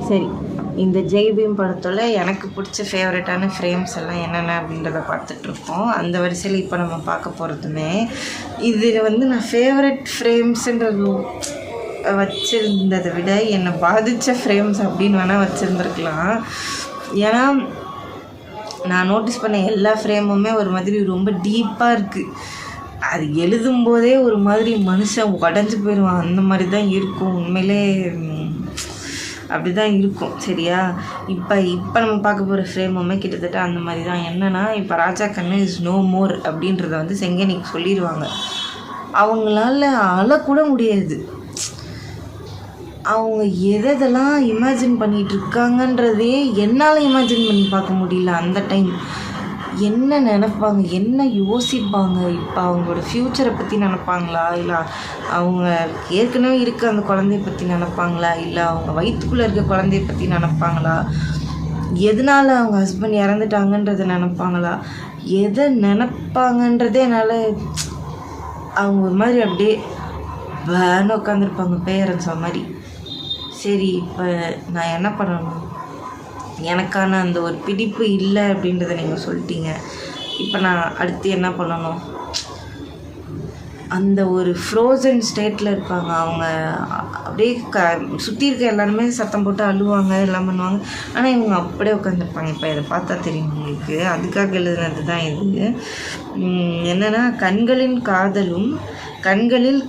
சரி, இந்த ஜெய்பீம் படத்தில் எனக்கு பிடிச்ச ஃபேவரட்டான ஃப்ரேம்ஸ் எல்லாம் என்னென்ன அப்படின்றத பார்த்துட்ருக்கோம். அந்த வரிசையில் இப்போ நம்ம பார்க்க போகிறதுமே இதில் நான் ஃபேவரட் ஃப்ரேம்ஸுன்றது வச்சுருந்ததை விட என்னை பாதித்த ஃப்ரேம்ஸ் அப்படின்னு வேணால் வச்சுருந்துருக்கலாம். ஏன்னா நான் நோட்டீஸ் பண்ண எல்லா ஃப்ரேமுமே ஒரு மாதிரி ரொம்ப டீப்பாக இருக்குது. அது எழுதும்போதே ஒரு மாதிரி மனுஷன் உடஞ்சி போயிடுவான். அந்த மாதிரி தான் இருக்கும். உண்மையிலே அப்படி தான் இருக்கும். சரியா? இப்போ நம்ம பார்க்க போகிற ஃப்ரேமுமே கிட்டத்தட்ட அந்த மாதிரி தான். என்னென்னா, இப்போ ராஜா கண்ணு இஸ் நோ மோர் அப்படின்றத செங்கனிக்கு சொல்லிடுவாங்க. அவங்களால அழக்கூட முடியாது. அவங்க எதெல்லாம் இமேஜின் பண்ணிகிட்ருக்காங்கன்றதே என்னால் இமேஜின் பண்ணி பார்க்க முடியல. அந்த டைம் என்ன நினைப்பாங்க, என்ன யோசிப்பாங்க? இப்போ அவங்களோட ஃப்யூச்சரை பற்றி நினப்பாங்களா, இல்லை அவங்க ஏற்கனவே இருக்க அந்த குழந்தைய பற்றி நினப்பாங்களா, இல்லை அவங்க வயிற்றுக்குள்ளே இருக்க குழந்தைய பற்றி நினப்பாங்களா, எதனால் அவங்க ஹஸ்பண்ட் இறந்துட்டாங்கன்றதை நினப்பாங்களா, எதை நினப்பாங்கன்றதே என்னால் அவங்க ஒரு மாதிரி அப்படியே வேன்னு உட்காந்துருப்பாங்க பேரண்ட்ஸ் மாதிரி. சரி, இப்போ நான் என்ன பண்ணணும்? எனக்கான அந்த ஒரு பிடிப்பு இல்லை அப்படின்றத நீங்கள் சொல்லிட்டீங்க. இப்போ நான் அடுத்து என்ன பண்ணணும்? அந்த ஒரு ஃப்ரோசன் ஸ்டேட்டில் இருப்பாங்க. அவங்க அப்படியே சுற்றி இருக்க எல்லாருமே சத்தம் போட்டு அழுவாங்க, எல்லாம் பண்ணுவாங்க. ஆனால் இவங்க அப்படியே உட்காந்துருப்பாங்க. இப்போ இதை பார்த்தா தெரியும் உங்களுக்கு. அதுக்காக எழுதுனது தான் இது. என்னென்னா, கண்களில்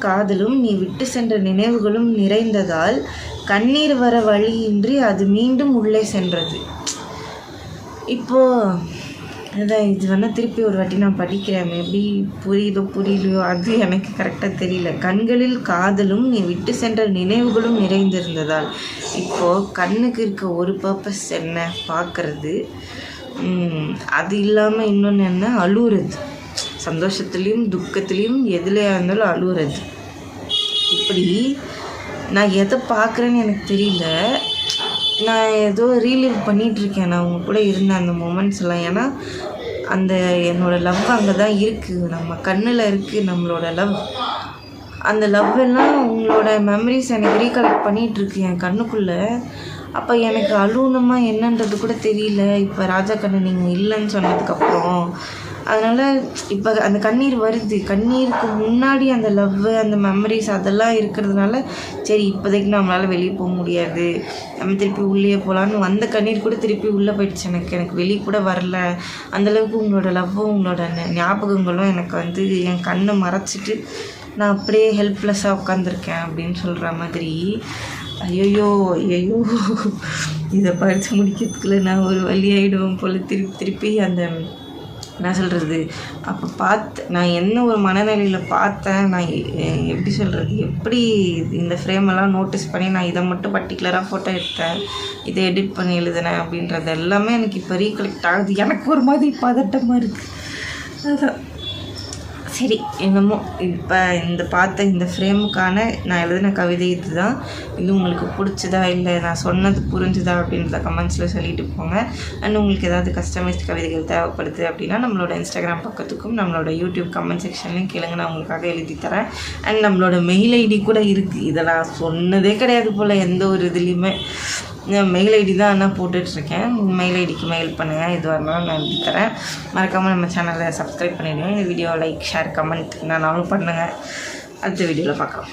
காதலும் நீ விட்டு சென்ற நினைவுகளும் நிறைந்ததால் கண்ணீர் வர வழியின்றி அது மீண்டும் உள்ளே சென்றது. இப்போது அதான் இது திருப்பி ஒரு வாட்டி நான் படிக்கிறேன். மேபி புரியலையோ அது எனக்கு கரெக்டாக தெரியல. கண்களில் காதலும் நீ விட்டு சென்ற நினைவுகளும் நிறைந்திருந்ததால். இப்போது கண்ணுக்கு இருக்க ஒரு பர்பஸ் என்ன? பார்க்குறது. அது இல்லாமல் இன்னொன்று என்ன? அழுவுறது. சந்தோஷத்துலேயும் துக்கத்துலேயும் எதுலையாக இருந்தாலும் அழுவுறது. இப்படி நான் எதை பார்க்குறேன்னு எனக்கு தெரியல. நான் ஏதோ ரீலிவ் பண்ணிகிட்ருக்கேன். நான் அவங்க கூட இருந்த அந்த மூமெண்ட்ஸ் எல்லாம். ஏன்னா அந்த என்னோடய லவ் அங்கே தான் இருக்குது. நம்ம கண்ணில் இருக்குது நம்மளோட லவ். அந்த லவ் எல்லாம் உங்களோட மெமரிஸ் எனக்கு ரீகலெக்ட் பண்ணிகிட்ருக்கு என் கண்ணுக்குள்ளே. அப்போ எனக்கு அழுவணுமா என்னன்றது கூட தெரியல. இப்போ ராஜா கண்ணு நீங்கள் இல்லைன்னு சொன்னதுக்கப்புறம் அதனால் இப்போ அந்த கண்ணீர் வருது. கண்ணீருக்கு முன்னாடி அந்த லவ், அந்த மெமரிஸ் அதெல்லாம் இருக்கிறதுனால சரி இப்போதைக்கு நம்மளால் வெளியே போக முடியாது, நம்ம திருப்பி உள்ளே போகலான்னு வந்த கண்ணீர் கூட திருப்பி உள்ளே போயிடுச்சு. எனக்கு வெளியே கூட வரல. அந்தளவுக்கு உங்களோட லவ்வும் உங்களோட ஞாபகங்களும் எனக்கு என் கண்ணை மறைச்சிட்டு நான் அப்படியே ஹெல்ப்லெஸ்ஸாக உட்காந்துருக்கேன் அப்படின்னு சொல்கிற மாதிரி. ஐயோ இதை படித்து முடிக்கிறதுக்குள்ள நான் ஒரு வழி ஆகிடுவோம் போல். திருப்பி அந்த நான் சொல்கிறது அப்போ நான் என்ன ஒரு மனநிலையில் பார்த்தேன். நான் எப்படி சொல்கிறது, எப்படி இந்த ஃப்ரேமெல்லாம் நோட்டீஸ் பண்ணி நான் இதை மட்டும் பர்டிகுலராக ஃபோட்டோ எடுத்தேன், இதை எடிட் பண்ணி எழுதினேன் அப்படின்றது எல்லாமே எனக்கு இப்போ ரீகலெக்ட் ஆகுது. எனக்கு ஒரு மாதிரி பதட்டமாக இருக்குது. அதான் சரி, என்னமோ இப்போ இந்த ஃப்ரேமுக்கான நான் எழுதின கவிதை இது தான். இது உங்களுக்கு பிடிச்சதா, இல்லை நான் சொன்னது புரிஞ்சுதா அப்படின்றத கமெண்ட்ஸில் சொல்லிட்டு போங்க. அண்ட் உங்களுக்கு ஏதாவது கஸ்டமைஸ்ட் கவிதைகள் தேவைப்படுது அப்படின்னா நம்மளோட இன்ஸ்டாகிராம் பக்கத்துக்கும் நம்மளோட யூடியூப் கமெண்ட் செக்ஷன்லையும் கேளுங்க, நான் உங்களுக்காக எழுதி தரேன். அண்ட் நம்மளோட மெயில் ஐடி கூட இருக்குது. இதை நான் சொன்னதே கிடையாது போல் எந்த ஒரு இதுலேயுமே. மெயில் ஐடி தான் ஆனால் போட்டுட்ருக்கேன். மெயில் ஐடிக்கு மெயில் பண்ணுங்கள், எதுவாக இருந்தாலும் நான் எழுதி தரேன். மறக்காமல் நம்ம சேனலை சப்ஸ்கிரைப் பண்ணிவிடுங்க. இந்த வீடியோ லைக், ஷேர், கமெண்ட் நானும் பண்ணுங்கள். அடுத்த வீடியோவில் பார்க்கலாம்.